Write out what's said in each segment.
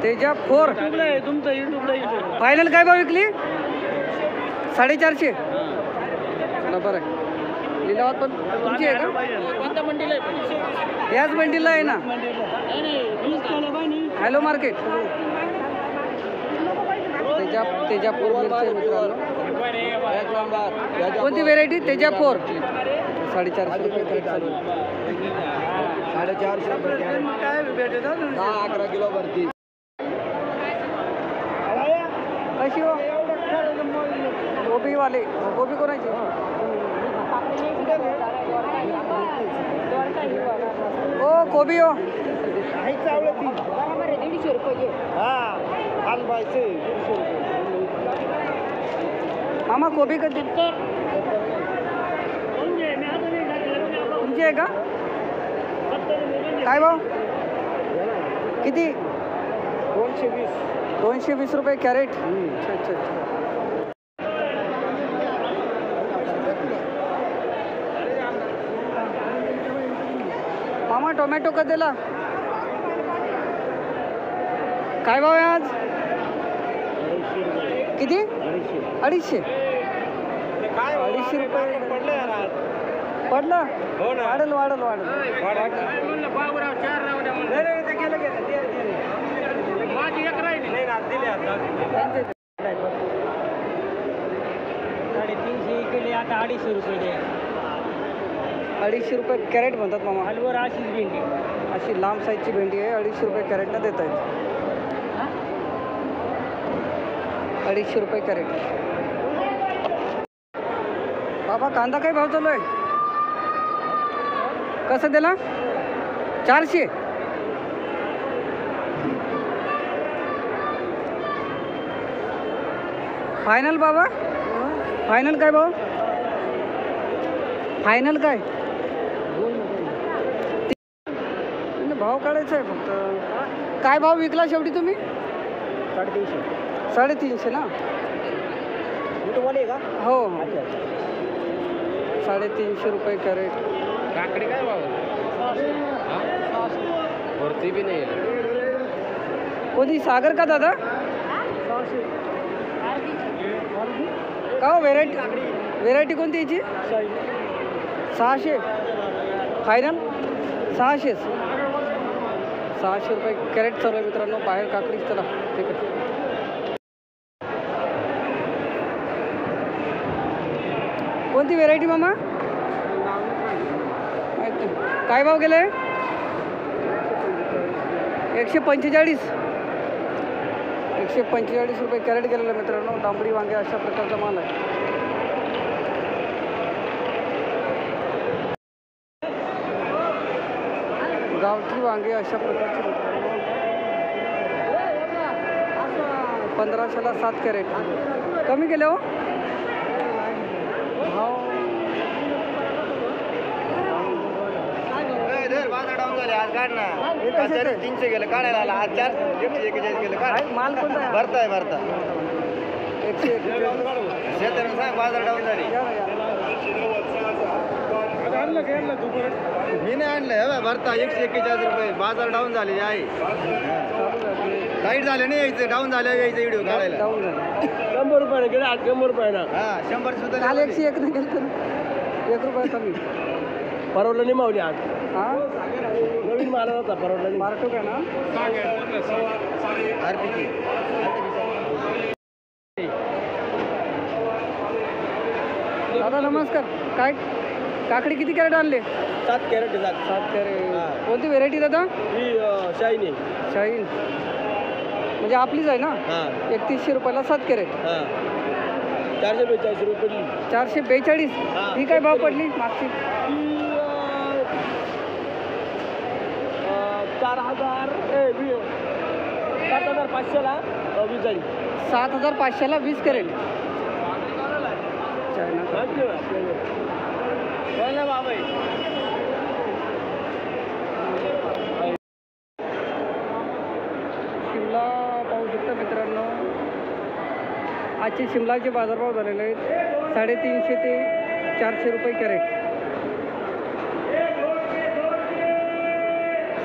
तेजा 4 final काय भाव विकली? 450. बरं आहे. लिलावात पण तुमची आहे का? याच मंडीला आहे ना? हॅलो मार्केट तेजा 4 मिरची मित्रांनो. कोणती व्हेरायटी? तेजा 4 450 रुपये कॅरेट चालू आहे. 450 रुपये कॅरेट. 10-11 किलो भरती. कशी हो गोबी वाले? गोबी कोणाची? ओ कोबी हो मामा कोबी कधी तुमची आहे का? काय भाव किती? 220 रुपये कॅरेट. अच्छा अच्छा अच्छा. मामा टोमॅटो कधीला काय भाव आहे आज? किती? 250. 250 रुपये पडलं. वाढेल वाढेल वाढेल. आता 250 रुपये. 250 रुपये कॅरेट म्हणतात मामा. हलवर अशीच भेंडी, अशी लांब साईजची भेंडी आहे. 250 रुपये कॅरेटनं देत आहेत. 250 रुपये कॅरेट. बाबा कांदा काय भाव चालू आहे? कसं दिला? 400. फायनल बाबा फायनल काय भाव? फायनल काय? भाव काढायचा आहे फक्त. काय भाव विकला शेवटी तुम्ही? 350. 350 ना? का हो 350 रुपये कॅरेट. काकडी काय भाव? भरती भी नाही. कोणी सागर का दादा? का हो व्हेरायटी कोणती याची? 600 फायनल. 600 रुपये कॅरेट चालू आहे मित्रांनो. बाहेर काकडी. चला ठीक आहे. कोणती व्हेरायटी मामा? काय भाव गेले? 145. 145 रुपये कॅरेट गेलेलं मित्रांनो. तांबडी वांगे अशा प्रकारचा माल आहे. गावठी वांगे अशा प्रकारचे मित्रांनो. 1500ला 7 कॅरेट. कमी केले हो भाव. बाजार डाऊन झाले आज. काढ ना. 300 गेलं काढायला आला आज. 441 गेलं काढ. माल कोणता आहे? भरता 141. शेतकऱ्यांना सांग बाजार डाऊन झाली. मी नाही आणलं भरता 141 रुपये. बाजार डाऊन झाले आहे. लाईट झाले नाही यायचं. डाऊन झालं यायचं व्हिडिओ काढायला. डाऊन झालं. 100 रुपयाने गेले. 100 रुपयानं. हा 100 सुद्धा काल 101 नाही गेलं तर 1 रुपया कमी. परवडलं नाही मावली आज. हां नवीन माल होता. परवडलं नाही. मार्टो काय ना? RPK. दादा नमस्कार. काय काकडी किती कॅरेट आणले? 7 कॅरेट. 7 कॅरेट. कोणती व्हेरायटी दादा? ही शाईन. शाहीन म्हणजे आपलीच आहे ना? हां 3100 रुपयाला 7 कॅरेट. हां 442 रुपये पडली. 442. ही काय भाव पडली मागची? 7,500ला 20 झाली. 7,500ला 20 कॅरेट. चायना शिमला पाहू शकता मित्रांनो. आजचे शिमलाचे बाजारभाव झालेले आहेत 350 ते 400 रुपये कॅरेट.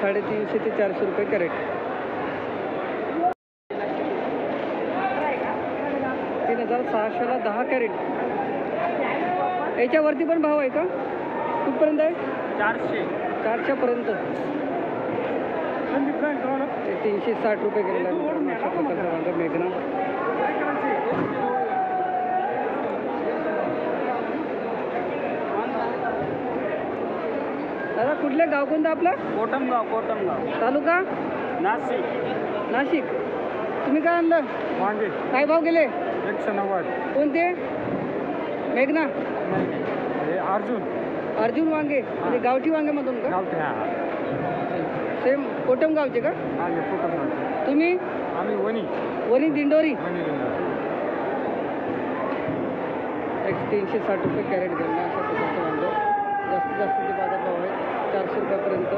350 ते 400 रुपये कॅरेट. 3600ला 10 कॅरेट. याच्यावरती पण भाव आहे का? कुठपर्यंत आहे? 400पर्यंत. 360 रुपये गेलेला आहे अशा प्रकारचा वांगा मेघना. दादा कुठलं गाव कोणतं आपलं? कोटमगाव. तालुका नाशिक. तुम्ही काय आणलं? वांगे काय भाव गेले? 190. कोणते? मेघना. अर्जुन वांगे म्हणजे गावठी वांग्यामधून का? सेम कोटमगावचे का तुम्ही? आम्ही वणी दिंडोरी. 360 रुपये कॅरेट गेलं अशा प्रकारचं वांगं. जास्तीत जास्त जे बाजारभाव आहे 400 रुपयापर्यंत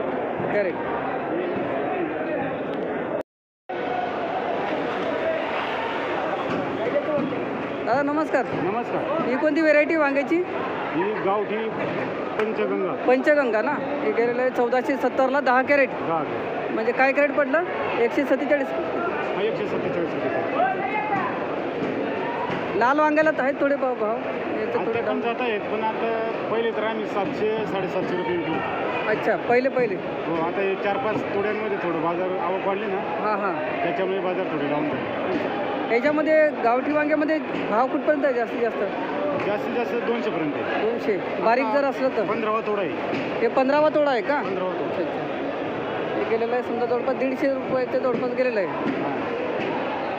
कॅरेट. दादा नमस्कार. ही कोणती व्हेरायटी वांग्याची? ही गावठी पंचगंगा ना. हे गेलेलं आहे 1470ला 10 कॅरेट. म्हणजे काय कॅरेट पडलं? 147. 147. लाल वांग्याला तर आहेत थोडे भाव. याचं थोडे पण जात आहेत, पण आता पहिले तर आम्ही 700-750 रुपये विकली. अच्छा पहिले. हो, आता हे 4-5 तोड्यांमध्ये थोडं बाजार आवक वाढली ना. हां. त्याच्यामुळे बाजार थोडे डाऊन झाले. याच्यामध्ये गावठी वांग्यामध्ये भाव कुठपर्यंत आहे जास्तीत जास्त? जास्तीत जास्त 200 पर्यंत आहे. 200. बारीक जर असलं तर 15वा तोडा आहे. हे 15वा तोडा आहे का? 15वा तोडा. अच्छा. हे गेलेलं आहे समजा जवळपास 150 रुपयाच्या जवळपास गेलेलं आहे.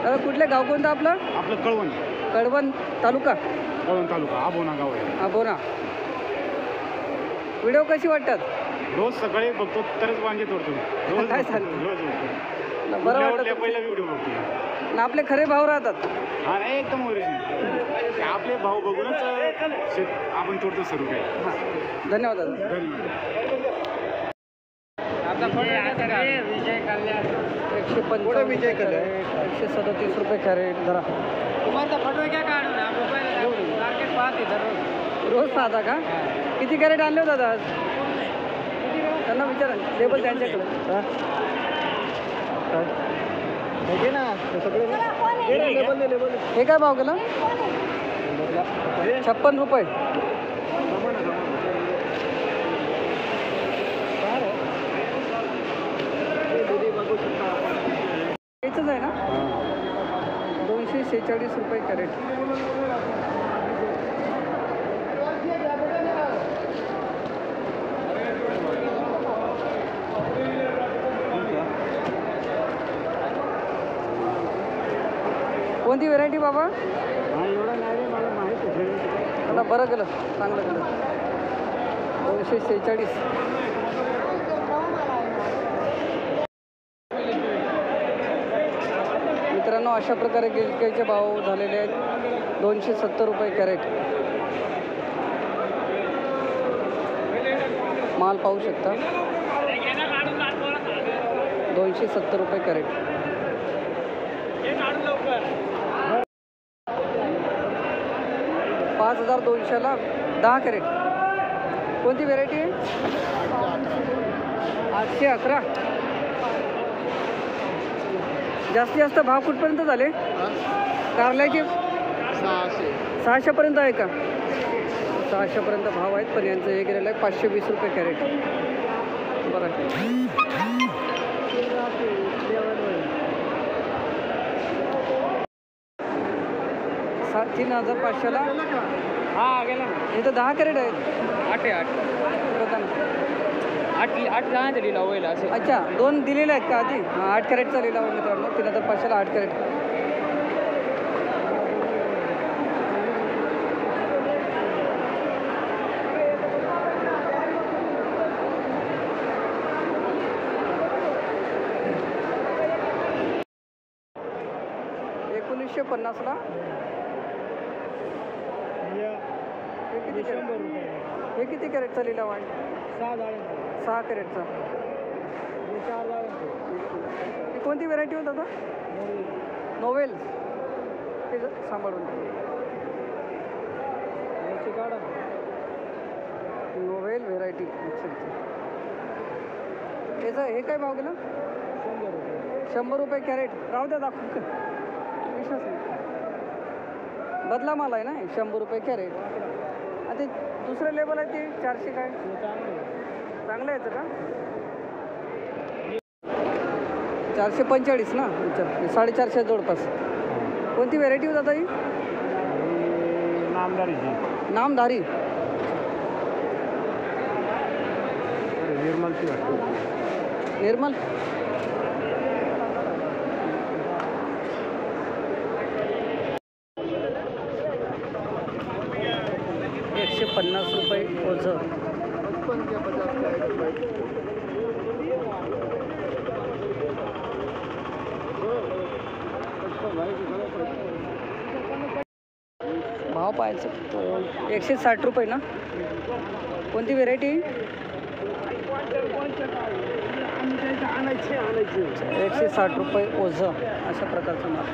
हां. कुठलं गाव कोणतं आपलं? आपलं कळवण तालुका. आबोना गाव आहे. आबोना. व्हिडिओ कशी वाटतात? रोज सकाळी बघतो तरच वांगे तोडतो. रोज काय बघतो, सांगतो? रोज बघतो. बरं वाटतं उठल्या पहिला व्हिडिओ बघतो. ना आपले खरे भाव राहतात. हा नाही, एकदम ओरिजिनल. आपले भाव बघूनच आपण तोडतो सर्व काही. हां धन्यवाद दादा. विजय कल्याण. 155 विजय कल्याण. 137 रुपये कॅरेट. धरा रोज पाहता का? किती कॅरेट आणले होता आज? त्यांना विचारा लेबल त्यांच्याकडे. हे काय भाव गेला? 56 रुपये. हेच आहे ना? 246 रुपये कॅरेट. कोणती व्हेरायटी बाबा? एवढं नाही मला माहिती आहे. मला बरं केलं, चांगलं केलं. 246. मित्रांनो अशा प्रकारे गिलक्याचे भाव झालेले आहेत. 270 रुपये कॅरेट. माल पाहू शकता. 270 रुपये कॅरेट. 5200ला 10 कॅरेट. कोणती व्हेरायटी आहे? 811. जास्तीत जास्त भाव कुठपर्यंत झाले? कारल्याचे 600पर्यंत आहे का? 600पर्यंत भाव आहेत, पण यांचं हे गेलेलं आहे 520 रुपये कॅरेट. बरं 3500ला. हा गेला. इथं 10 कॅरेट आहेत. 8 बघा ना. 8 लिहिला लिलाव असे. अच्छा 2 दिलेले आहेत का आधी? हां 8 कॅरेटचा लिलाव आहे मित्रांनो. 3500ला 8 कॅरेट. $1950ला. हे किती कॅरेटचा लिलाव आहे? 6 कॅरेटचा. ही कोणती व्हेरायटी होता दादा? नोवेल. हे सांभाळून नोवेल व्हेरायटी. याचं हे काय भाव गेलं? 100 रुपये कॅरेट. राहू द्या दाखवू का? विश्वास नाही. बदला माल आहे ना 100 रुपये कॅरेट. आणि ते दुसरं लेबल आहे ते 400 काय? चांगलं याचं का? 445 ना विचार 450 जवळपास. कोणती व्हेरायटी होत आता ही? नामदारीची. नामधारी. निर्मलची वाटते. निर्मल. ₹150 ओझं. भाव पाहायचं. 160 रुपये ना. कोणती व्हेरायटी? 160 रुपये ओझं अशा प्रकारचं माल.